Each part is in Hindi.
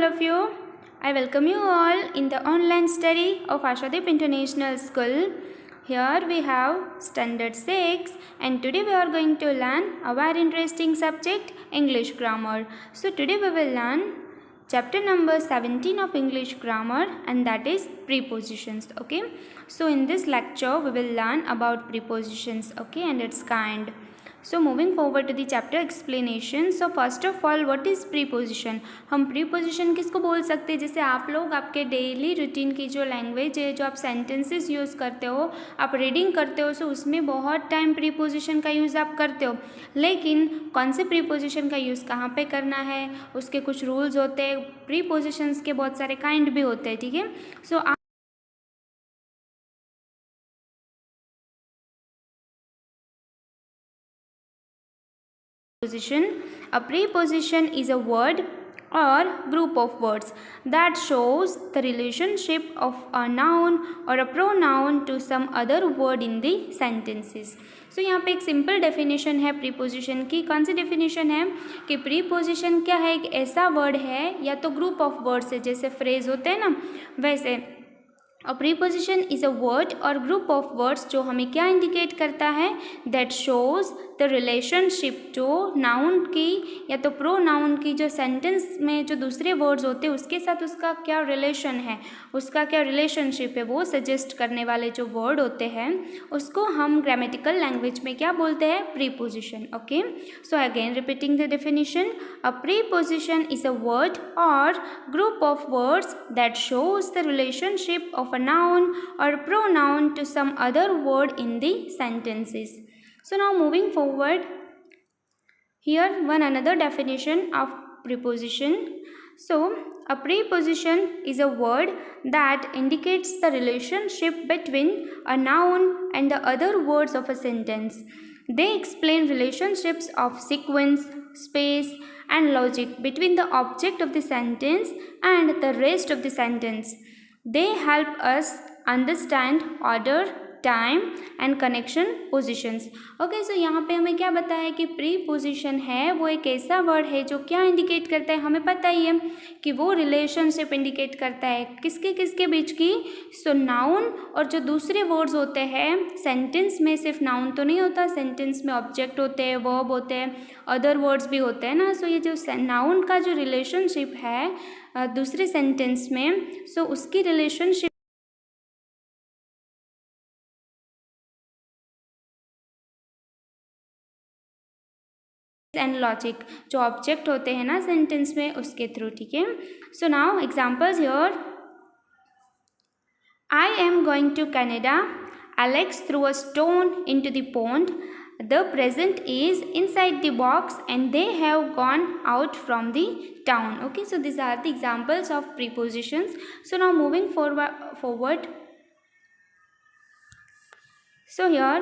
all of you. I welcome you all in the online study of Ashadeep International School. Here we have Standard 6 and today we are going to learn a very interesting subject, English Grammar. So today we will learn chapter number 17 of English Grammar, and that is prepositions. Okay, so in this lecture we will learn about prepositions, okay, and its kind. So moving forward to the chapter explanation. So first of all, what is preposition? हम preposition किसको बोल सकते हैं? जैसे आप लोग आपके डेली रूटीन की जो लैंग्वेज है, जो आप सेंटेंसेस यूज़ करते हो, आप रीडिंग करते हो, सो उसमें बहुत टाइम preposition का यूज़ आप करते हो, लेकिन कौन से preposition का यूज़ कहाँ पे करना है, उसके कुछ रूल्स होते हैं. prepositions के बहुत सारे काइंड भी होते हैं, ठीक है. सो a preposition is a word or group of words that shows the relationship of a noun or a pronoun to some other word in the sentences. सो यहाँ पे एक सिंपल डेफिनेशन है प्रीपोजिशन की. कौन सी डेफिनेशन है कि प्रीपोजिशन क्या है? एक ऐसा वर्ड है या तो ग्रुप ऑफ वर्ड्स है, जैसे फ्रेज होते हैं ना, वैसे अ preposition is a word or group of words जो हमें क्या इंडिकेट करता है? दैट शोज द रिलेशनशिप जो नाउन की या तो प्रोनाउन की जो सेंटेंस में जो दूसरे वर्ड्स होते हैं उसके साथ उसका क्या रिलेशन है, उसका क्या रिलेशनशिप है, वो सजेस्ट करने वाले जो वर्ड होते हैं उसको हम ग्रामेटिकल लैंग्वेज में क्या बोलते हैं? Preposition. Okay, so again repeating the definition. A preposition is a word or group of words that shows the relationship of a noun or pronoun to some other word in the sentences. So now moving forward, here one another definition of preposition. So a preposition is a word that indicates the relationship between a noun and the other words of a sentence. They explain relationships of sequence, space and logic between the object of the sentence and the rest of the sentence. They help us understand order, time and connection positions. Okay, so यहाँ पे हमें क्या बताया है कि प्रीपोजिशन है वो एक ऐसा वर्ड है जो क्या इंडिकेट करता है? हमें पता ही है कि वो रिलेशनशिप इंडिकेट करता है किसके किसके बीच की? सो नाउन और जो दूसरे वर्ड्स होते हैं सेंटेंस में. सिर्फ नाउन तो नहीं होता, सेंटेंस में ऑब्जेक्ट होते हैं, वर्ब होते हैं, अदर वर्ड्स भी होते हैं ना. सो ये जो नाउन का जो रिलेशनशिप है दूसरे सेंटेंस में, सो उसकी रिलेशनशिप एंड लॉजिक जो ऑब्जेक्ट होते हैं ना सेंटेंस में उसके थ्रू. ठीक है, so now examples here. I am going to Canada. Alex threw a stone into the pond. The present is inside the box and they have gone out from the town. Okay, so these are the examples of prepositions. So now moving forward. So here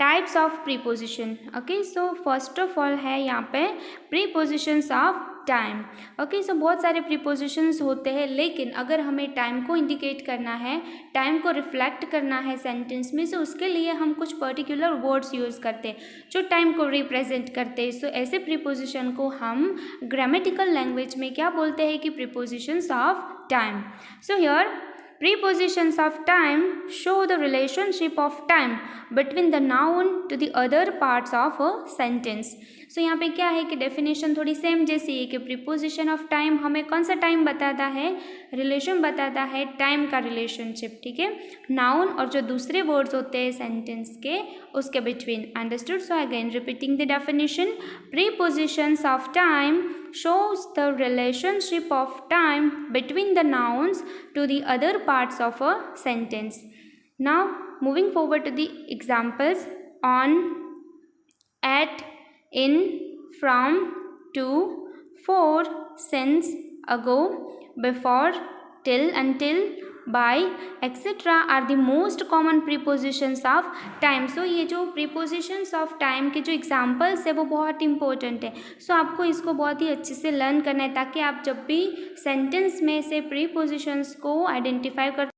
types of preposition. Okay, so first of all है यहाँ पे प्रीपोजिशंस ऑफ टाइम. ओके, सो बहुत सारे प्रीपोजिशंस होते हैं, लेकिन अगर हमें टाइम को इंडिकेट करना है, टाइम को रिफ्लेक्ट करना है सेंटेंस में, सो उसके लिए हम कुछ पर्टिकुलर वर्ड्स यूज़ करते हैं जो टाइम को रिप्रेजेंट करते हैं. सो ऐसे प्रीपोजिशन को हम ग्रामेटिकल लैंग्वेज में क्या बोलते हैं कि prepositions of time. So here prepositions of time show the relationship of time between the noun to the other parts of a sentence. सो यहाँ पे क्या है कि डेफिनेशन थोड़ी सेम जैसी है कि प्रीपोजिशन ऑफ टाइम हमें कौन सा टाइम बताता है? रिलेशन बताता है, टाइम का रिलेशनशिप. ठीक है, नाउन और जो दूसरे वर्ड्स होते हैं सेंटेंस के उसके between. Understood? So again repeating the definition. Prepositions of time shows the relationship of time between the nouns to the other parts of a sentence. Now moving forward to the examples: on, at, in, from, to, for, since, ago, before, till, until, by, etc. are the most common prepositions of time. So ये जो prepositions of time के जो examples है वो बहुत important है. So आपको इसको बहुत ही अच्छे से learn करना है ताकि आप जब भी sentence में से prepositions को identify कर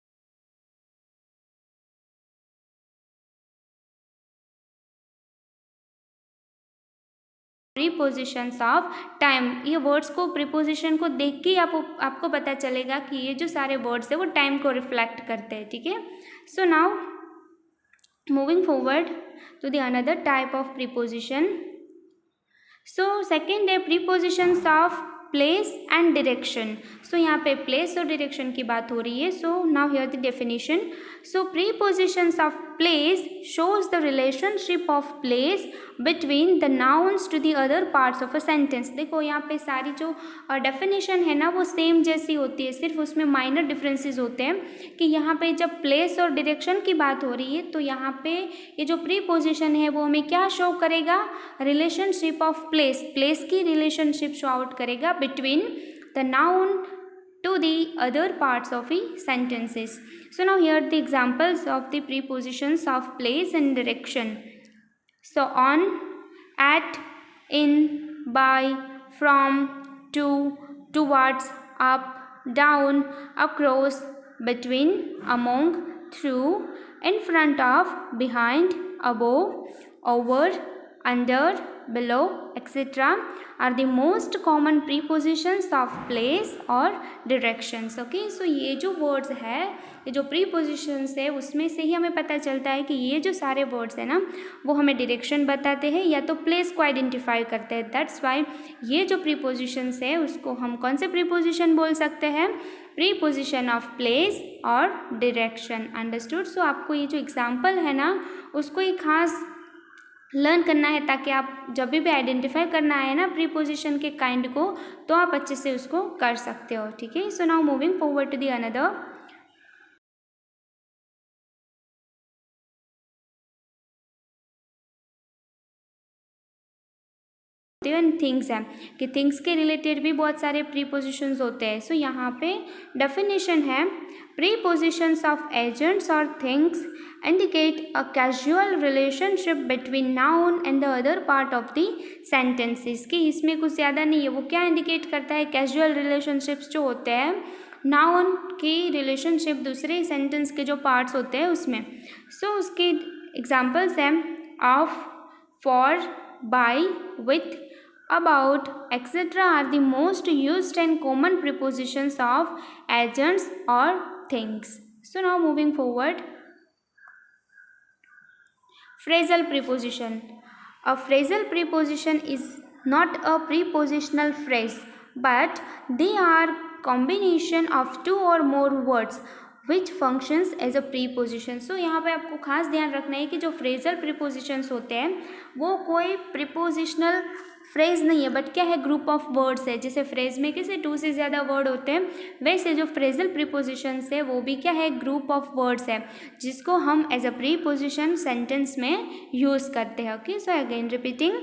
प्रीपोजिशंस ऑफ टाइम। ये वर्ड्स को, प्रीपोजिशन को देख के आपको पता चलेगा कि ये जो सारे वर्ड्स है वो टाइम को रिफ्लेक्ट करते हैं, ठीक है। So now moving forward to the another type of preposition. So second है prepositions of place and direction. So यहाँ पे प्लेस और डायरेक्शन की बात हो रही है। So now here the definition. So prepositions of place shows the relationship of place between the nouns to the other parts of a sentence। देखो यहाँ पे सारी जो डेफिनेशन है ना वो सेम जैसी होती है, सिर्फ उसमें माइनर डिफरेंसेस होते हैं कि यहाँ पे जब प्लेस और डायरेक्शन की बात हो रही है तो यहाँ पे ये जो प्रीपोजिशन है वो हमें क्या शो करेगा, रिलेशनशिप ऑफ प्लेस, प्लेस की रिलेशनशिप शो आउट करेगा between the noun to the other parts of the sentences। So now here are the examples of the prepositions of place and direction। So on, at, in, by, from, to, towards, up, down, across, between, among, through, in front of, behind, above, over, under, below, etc. are the most common prepositions of place और directions। ओके, सो ये जो वर्ड्स है, ये जो prepositions है उसमें से ही हमें पता चलता है कि ये जो सारे वर्ड्स है ना वो हमें डायरेक्शन बताते हैं या तो प्लेस को आइडेंटिफाई करते हैं। दैट्स वाई ये जो prepositions है उसको हम कौन से preposition बोल सकते हैं, प्रीपोजिशन ऑफ प्लेस और डायरेक्शन। अंडरस्टूड। सो आपको ये जो एग्जाम्पल है ना उसको एक खास लर्न करना है ताकि आप जब भी आइडेंटिफाई करना है ना प्रीपोजिशन के काइंड को तो आप अच्छे से उसको कर सकते हो, ठीक है। So now moving forward to the another. Things है कि थिंग्स के रिलेटेड भी बहुत सारे प्रीपोजिशंस होते हैं। सो यहाँ पे डेफिनेशन है, प्रीपोजिशंस ऑफ एजेंट्स और things indicate a casual relationship between noun and the other part of the sentences। कि इसमें कुछ ज़्यादा नहीं है, वो क्या इंडिकेट करता है, कैजुअल रिलेशनशिप्स जो होते हैं नाउन की रिलेशनशिप दूसरे सेंटेंस के जो पार्ट्स होते हैं उसमें। सो उसके एग्जाम्पल्स हैं of, for, by, with, about, etc. are the most used and common prepositions of agents or things। So now moving forward, phrasal preposition। A phrasal preposition is not a prepositional phrase but they are combination of two or more words which functions as a preposition। So यहाँ पे आपको खास ध्यान रखना है कि जो phrasal prepositions होते हैं वो कोई prepositional फ्रेज नहीं है बट क्या है, ग्रुप ऑफ वर्ड्स है। जैसे फ्रेज में किसी 2 से ज़्यादा वर्ड होते हैं वैसे जो फ्रेजल प्रीपोजिशंस है वो भी क्या है, ग्रुप ऑफ वर्ड्स है जिसको हम एज अ प्रीपोजिशन सेंटेंस में यूज़ करते हैं। Okay, so again repeating,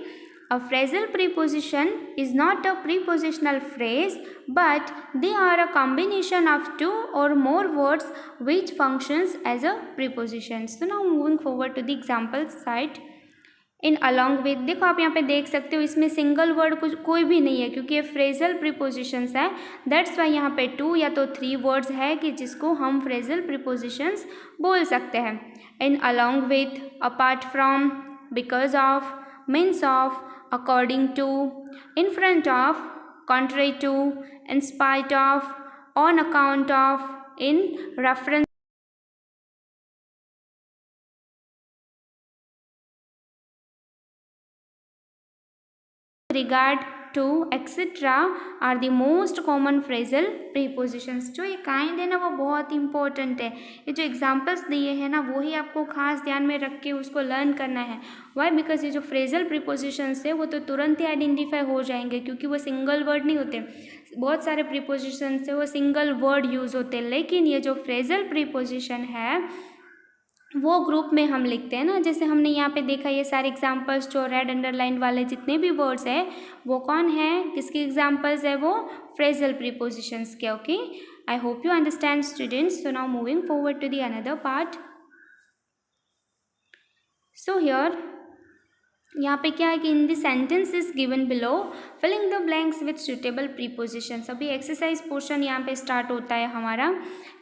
a phrasal preposition is not a prepositional phrase but they are a combination of 2 or more words which functions as a preposition. So now moving forward to the example side. In along with, देखो आप यहाँ पे देख सकते हो इसमें सिंगल वर्ड कुछ कोई भी नहीं है क्योंकि ये फ्रेजल प्रीपोजिशंस है। दैट्स वाई यहाँ पे 2 या तो 3 वर्ड्स है कि जिसको हम फ्रेजल प्रीपोजिशंस बोल सकते हैं। In along with, apart from, because of, means of, according to, in front of, contrary to, in spite of, on account of, in reference, regard to, etc. are the most common phrasal prepositions। जो ये काइंड है ना वो बहुत इंपॉर्टेंट है। ये जो एग्जांपल्स दिए हैं ना वो ही आपको खास ध्यान में रख के उसको लर्न करना है। वाई, बिकॉज ये जो फ्रेजल प्रीपोजिशंस है वो तो तुरंत ही आइडेंटिफाई हो जाएंगे क्योंकि वो सिंगल वर्ड नहीं होते। बहुत सारे प्रीपोजिशंस है वो सिंगल वर्ड यूज़ होते हैं, लेकिन ये जो फ्रेजल प्रीपोजिशन है वो ग्रुप में हम लिखते हैं ना। जैसे हमने यहाँ पे देखा ये सारे एग्जांपल्स जो रेड अंडरलाइन वाले जितने भी वर्ड्स है वो कौन है, किसके एग्जांपल्स है, वो फ्रेजल प्रीपोजिशंस के। Okay, I hope you understand students. So now moving forward to the another part. So here यहाँ पे क्या है कि in the sentence is given below filling the blanks with suitable prepositions. अभी एक्सरसाइज पोर्शन यहाँ पे स्टार्ट होता है हमारा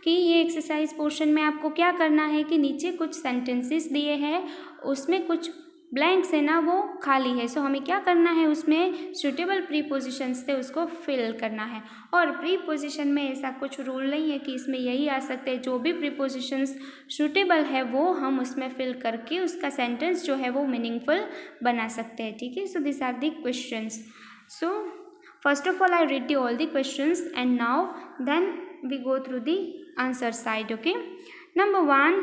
कि ये एक्सरसाइज पोर्शन में आपको क्या करना है कि नीचे कुछ सेंटेंसेस दिए हैं उसमें कुछ ब्लैंक्स है ना वो खाली है। सो हमें क्या करना है, उसमें सुटेबल प्रीपोजिशंस से उसको फिल करना है। और प्रीपोजिशन में ऐसा कुछ रूल नहीं है कि इसमें यही आ सकते हैं, जो भी प्रीपोजिशंस सुटेबल है वो हम उसमें फिल करके उसका सेंटेंस जो है वो मीनिंगफुल बना सकते हैं। ठीक है, so this are the questions. So first of all I read all the questions and now then we go through the answer side. Okay, number 1,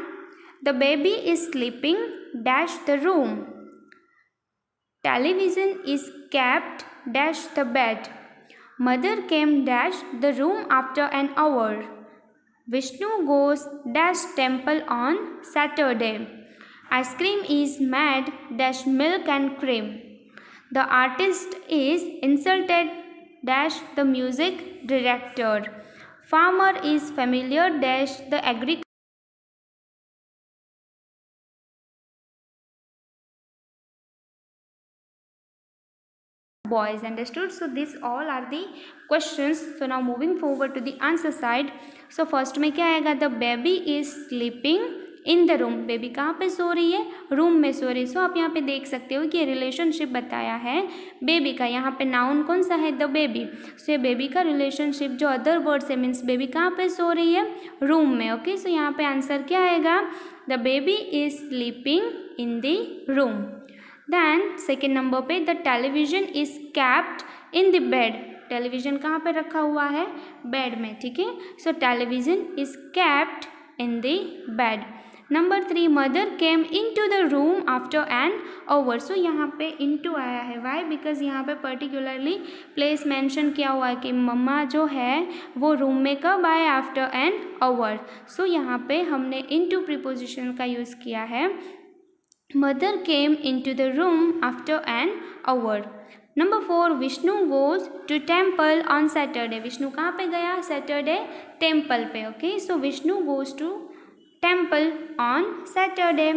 the baby is sleeping dash the room. Television is kept dash the bed. Mother came dash the room after an hour. Vishnu goes dash temple on Saturday. Ice cream is made dash milk and cream. The artist is insulted dash the music director. Farmer is familiar dash the agriculture. Boys, understood? So these all are the questions. So now moving forward to the answer side. So first में क्या आएगा, the baby is sleeping in the room. Baby कहाँ पे सो रही है, रूम में सो रही है. सो आप यहाँ पे देख सकते हो कि रिलेशनशिप बताया है बेबी का. यहाँ पे नाउन कौन सा है, द बेबी. सो ये बेबी का रिलेशनशिप जो अदर वर्ड से मीन्स बेबी कहाँ पे सो रही है, रूम में. ओके, सो यहाँ पे आंसर क्या आएगा, the baby is sleeping in the room. Then second number पे the television is kept in the bed. Television कहाँ पे रखा हुआ है, बेड में. ठीक है, so television is kept in the bed. Number 3, mother came into the room after an hour. So यहाँ पे इनटू आया है, वाई, बिकॉज यहाँ पे पर्टिकुलरली प्लेस मेंशन किया हुआ है कि मम्मा जो है वो रूम में कब आए, आफ्टर एन आवर. सो यहाँ पे हमने इनटू प्रीपोजिशन का यूज़ किया है. Mother came into the room after an hour. Number 4, Vishnu goes to temple on Saturday. Vishnu कहाँ पे गया, सैटरडे टेम्पल पे. Okay, so Vishnu goes to temple on Saturday.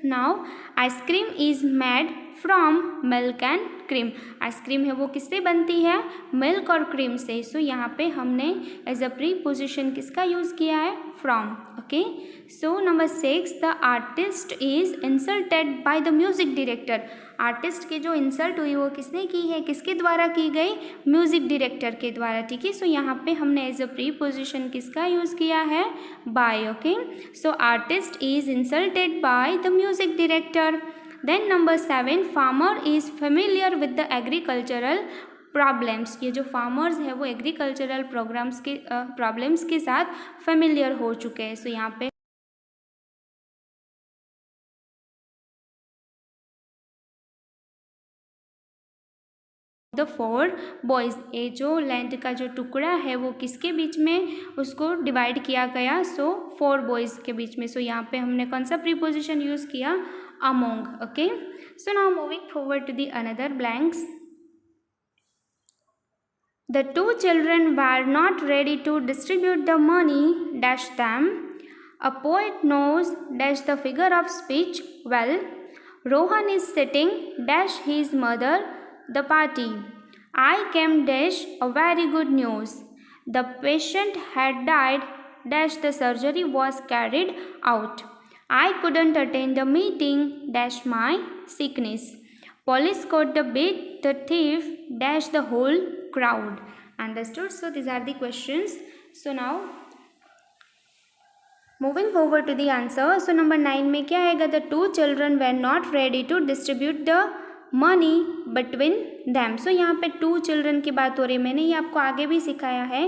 Now ice cream is made from milk and cream. Ice cream है वो किससे बनती है, मिल्क और क्रीम से. सो यहाँ पे हमने एज अ प्रीपोजिशन किसका यूज़ किया है, from. Okay, so number 6, the artist is insulted by the music director. Artist की जो इंसल्ट हुई वो किसने की है, किसके द्वारा की गई, म्यूजिक डायरेक्टर के द्वारा. ठीक है, सो यहाँ पे हमने एज अ प्रीपोजिशन किसका यूज़ किया है, by. Okay, so artist is insulted by the music director. Then number 7, farmer is familiar with the agricultural problems. ये जो फार्मर्स है वो एग्रीकल्चरल प्रोग्राम्स के प्रॉब्लम्स के साथ फेमिलियर हो चुके हैं. सो यहाँ पे द 4 बॉयज़. ये जो लैंड का जो टुकड़ा है वो किसके बीच में उसको डिवाइड किया गया, सो 4 बॉयज़ के बीच में. सो यहाँ पे हमने कौन सा प्रीपोजिशन यूज़ किया, among. Okay, so now moving forward to the another blanks. The 2 children were not ready to distribute the money dash them. A poet knows dash the figure of speech well. Rohan is sitting dash his mother the party. I came dash a very good news. The patient had died dash the surgery was carried out. I couldn't attend the meeting dash my sickness. Police caught the beat the thief dash the whole crowd. Understood? So these are the questions. So now moving forward to the answer. So number 9 में क्या आएगा, the 2 children were not ready to distribute the money between them. So यहाँ पे 2 children की बात हो रही है. मैंने ये आपको आगे भी सिखाया है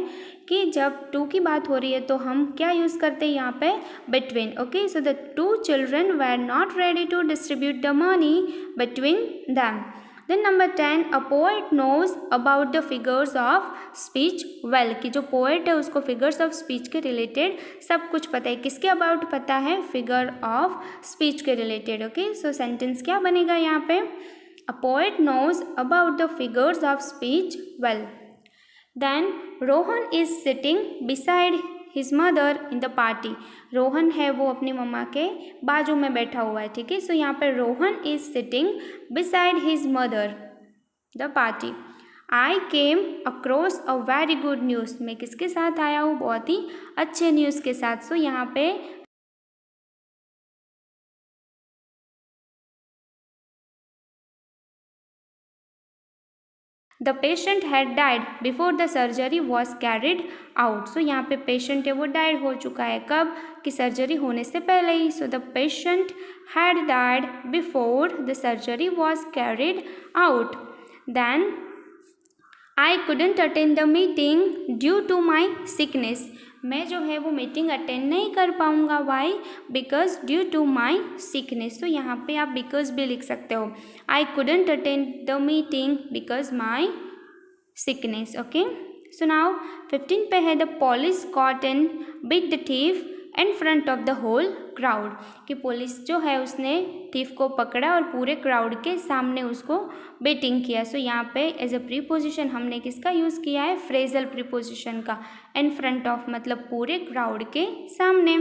कि जब 2 की बात हो रही है तो हम क्या यूज़ करते हैं यहाँ पे, between. Okay, so the 2 children were not ready to distribute the money between them. Then number 10, a poet knows about the figures of speech well. कि जो poet है उसको figures of speech के related सब कुछ पता है. किसके about पता है, figure of speech के related. Okay, so sentence क्या बनेगा यहाँ पे, a poet knows about the figures of speech well. Then Rohan is sitting beside his mother in the party. Rohan है वो अपनी मम्मा के बाजू में बैठा हुआ है. ठीक है, सो यहाँ पर Rohan is sitting beside his mother the party. I came across a very good news. मैं किसके साथ आया हूँ, बहुत ही अच्छे न्यूज़ के साथ. सो यहाँ पे the patient had died before the surgery was carried out. So यहाँ पे पेशेंट है वो डाइड हो चुका है, कब कि सर्जरी होने से पहले ही। So the patient had died before the surgery was carried out. Then I couldn't attend the meeting due to my sickness। मैं जो है वो मीटिंग अटेंड नहीं कर पाऊँगा, why, because due to my sickness. तो यहाँ पे आप बिकॉज भी लिख सकते हो। I couldn't attend the meeting because my sickness। Okay, so now 15 पे है the police caught and beat the thief in front of the whole crowd। कि पुलिस जो है उसने थीफ को पकड़ा और पूरे क्राउड के सामने उसको बीटिंग किया। सो यहाँ पे एज अ प्रीपोजिशन हमने किसका यूज़ किया है, फ्रेजल प्रीपोजिशन का। इन फ्रंट ऑफ मतलब पूरे क्राउड के सामने।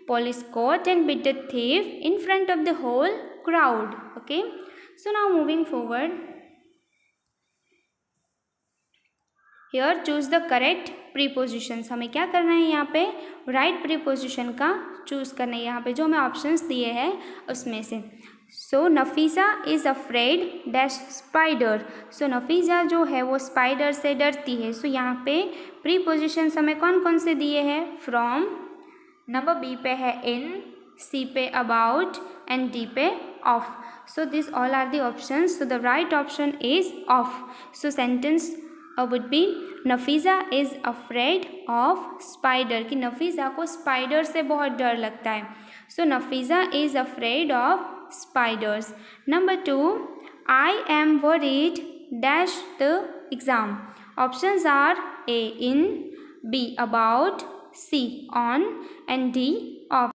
Police caught and beat the thief in front of the whole crowd। Okay, so now moving forward, here choose the correct prepositions. हमें क्या करना है यहाँ पे, राइट प्रीपोजिशन का चूज़ करना है। यहाँ पे जो हमें ऑप्शंस दिए हैं उसमें से। So Nafisa is afraid dash spider. So Nafisa जो है वो स्पाइडर से डरती है। सो यहाँ पे प्रीपोजिशंस हमें कौन कौन से दिए हैं, फ्रॉम, नंबर बी पे है इन, सी पे अबाउट एंड डी पे of. So this all are the options. So the right option is of. So sentence would be Nafisa is afraid of spider, कि नफीसा को स्पाइडर से बहुत डर लगता है। So Nafisa is afraid of spiders. Number 2, I am worried dash the exam. Options are A in, B about, C on and D of.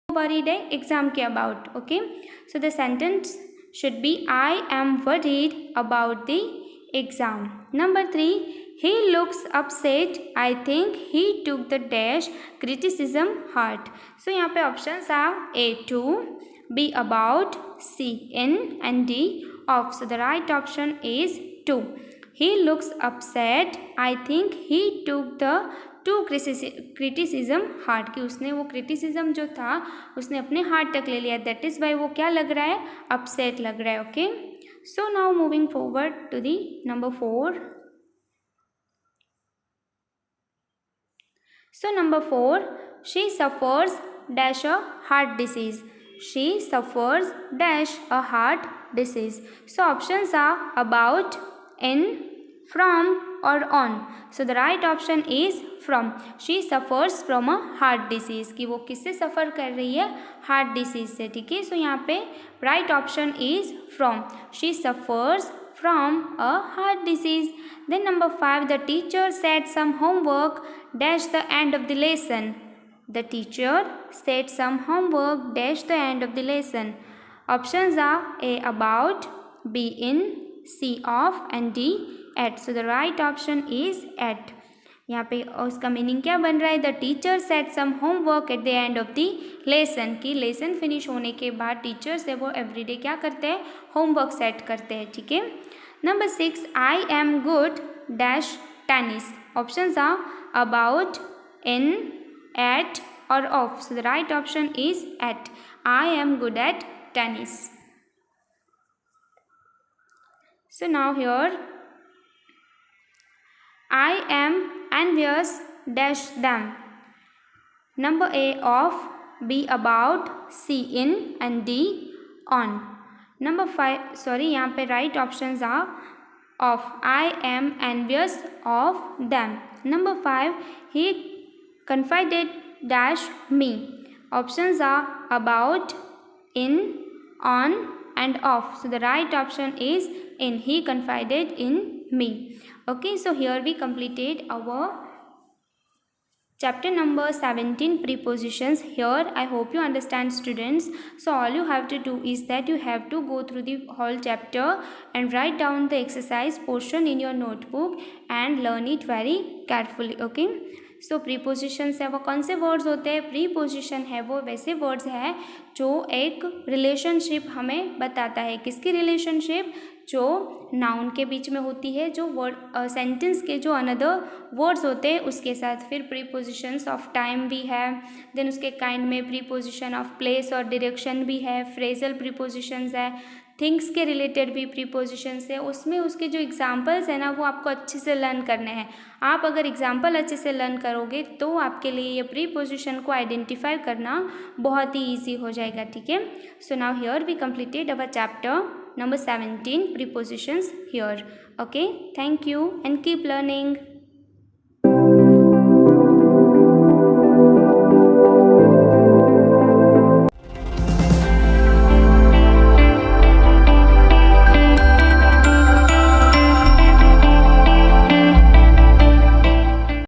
worried है एग्जाम के about. Okay, so the sentence should be I am worried about the exam. Number 3, he looks upset, I think he took the dash criticism hard। so यहाँ पे options are A to, B about, C in and D off। so the right option is 2। he looks upset, I think he took the to criticism heart, कि उसने वो क्रिटिसिज्म जो था उसने अपने हार्ट तक ले लिया। दैट इज़ वाई वो क्या लग रहा है, अपसेट लग रहा है। Okay, so now moving forward to the number 4। So number 4, she suffers dash a heart disease. She suffers dash a heart disease. So options are about, in, from or on। so the right option is from। she suffers from a heart disease, कि वो किससे सफ़र कर रही है, हार्ट डिसीज से। ठीक है, सो यहाँ पे right option is from। she suffers from a heart disease। then number 5, the teacher said some homework dash the end of the lesson। the teacher said some homework dash the end of the lesson। options are A about, B in, C off and D at। so the right option is at। यहाँ पे उसका मीनिंग क्या बन रहा है, the teacher set some homework at the end of the lesson, कि लेसन फिनिश होने के बाद टीचर्स है वो एवरीडे क्या करते हैं, होमवर्क सेट करते हैं। ठीक है, number 6, I am good dash tennis. Options are about, in, at और off. So the right option is at. I am good at tennis. so now here I am envious dash them। number A of, B about, C in and D on। number 5 यहाँ पे right options are of, I am envious of them। number 5, he confided dash me। options are about, in, on and off। so the right option is in, he confided in me। okay, so here we completed our chapter number 17, prepositions। here I hope you understand, students। so all you have to do is that you have to go through the whole chapter and write down the exercise portion in your notebook and learn it very carefully। okay, so prepositions है वो कौन से वर्ड्स होते हैं, प्रीपोजिशन है वो वैसे वर्ड्स है जो एक रिलेशनशिप हमें बताता है। किसकी रिलेशनशिप, जो नाउन के बीच में होती है, जो वर्ड सेंटेंस के जो अनदर वर्ड्स होते हैं उसके साथ। फिर प्रीपोजिशंस ऑफ टाइम भी है, देन उसके काइंड में प्रीपोजिशन ऑफ प्लेस और डायरेक्शन भी है, फ्रेजल प्रीपोजिशंस है, थिंग्स के रिलेटेड भी प्रीपोजिशंस है। उसमें उसके जो एग्जांपल्स है ना वो आपको अच्छे से लर्न करने हैं। आप अगर एग्जांपल अच्छे से लर्न करोगे तो आपके लिए ये प्रीपोजिशन को आइडेंटिफाई करना बहुत ही ईजी हो जाएगा, ठीक है। So now here we completed our chapter number 17 prepositions here. Okay, thank you and keep learning.